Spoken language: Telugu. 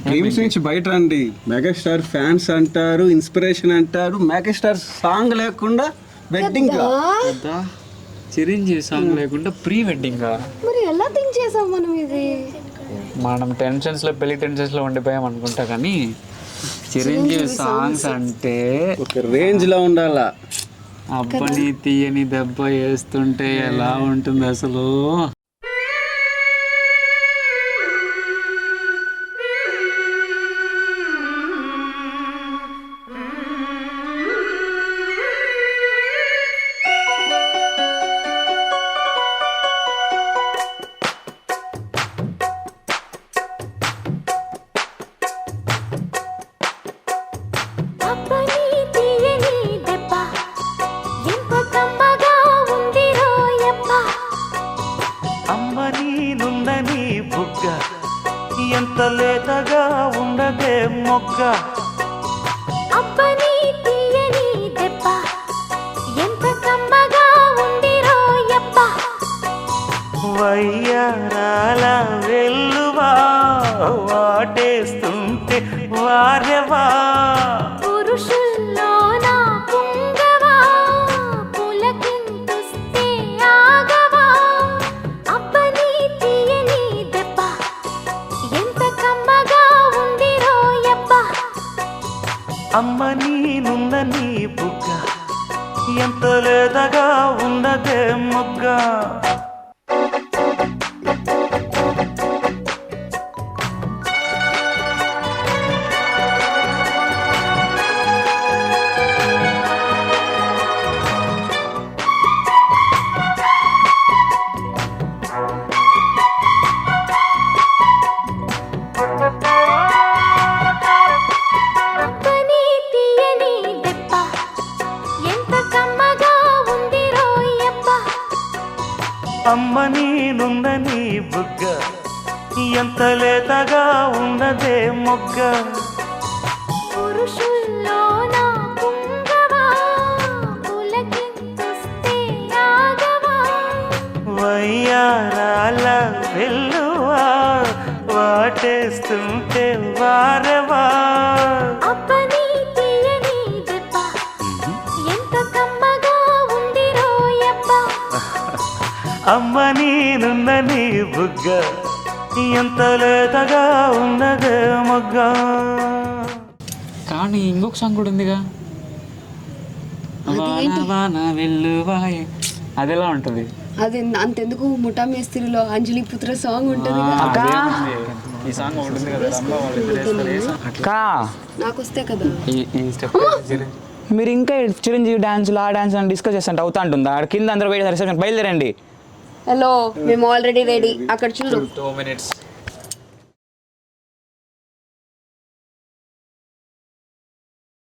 డ్రీమ్స్ నుంచి బయట రండి. మెగాస్టార్ ఫ్యాన్స్ అంటారు, ఇన్స్పిరేషన్ అంటారు. మెగాస్టార్ సాంగ్ లేకుండా వెడ్డింగ్ చిరంజీవి సాంగ్ లేకుండా ప్రీ వెడ్డింగ్. మరి ఎలా థింక్ చేసాం మనం ఇది? మనం టెన్షన్స్లో పెళ్లి టెన్షన్స్లో ఉండిపోయాం అనుకుంటా, కానీ చిరంజీవి సాంగ్స్ అంటే ఒక రేంజ్ లో ఉండాలా. అబ్బని తీయని దెబ్బ వేస్తుంటే ఎలా ఉంటుంది అసలు. ఎంత లేతగా ఉండదే మొగ్గ, అబ్బని తీయని దెబ్బ ఎంత కమ్మగా ఉంది రోయబ్బ, వయ్యారాల వెల్లువా వాటేస్తుంటే వారెవా, పురుషుల్లోన పుంగవా పులకింతుస్తే ఆగవా, అబ్బని తీయని దెబ్బ ఎంత కమ్మగా ఉంది రోయబ్బ, అమ్మ నీనున్న నీ బుగ్గ ఎంత లేతగా ఉండదే మొగ్గ. అబ్బని తీయని దెబ్బ ఎంత కమ్మగా ఉంది రోయబ్బ, అమ్మ నీనున్న నీ బుగ్గ ఎంత లేతగా ఉండదే మొగ్గ, పురుషుల్లోన పుంగవా పులకింతుస్తే ఆగవా, వయ్యారాల వెల్లువా వాటేస్తుంటే వారెవా, అబ్బని తీయని దెబ్బ ఎంత కమ్మగా ఉంది రోయబ్బ, అమ్మ నీనున్న నీ బుగ్గ ఎంత లేతగా ఉన్నదే మొగ్గ. కానీ ఇంకొక సాంగ్ కూడా ఉందిగా, వాన వాన వెల్లువాయే, అది ఎలా ఉంటుంది? అది అంతెందుకు ముఠా మేస్త్రిలో అంజలి పుత్ర సాంగ్ ఉంటుంది ఈ సాంగ్ ఒకటి ఉంది కదా, రంభ వాళ్ళిద్దరు అక్క నాకు వస్తే కదా. ఈ స్టెప్ మీరు ఇంకా చిరంజీవి డాన్సులు ఆ డాన్స్ అని డిస్కస్ చేస్తుంటే అవుతా ఉంటుందా? కింద అందరూ వెయిట్ రిసెప్షన్ బయలుదేరండి. హలో, మేము ఆల్రెడీ రెడీ. అక్కడ చూడు. 2 minutes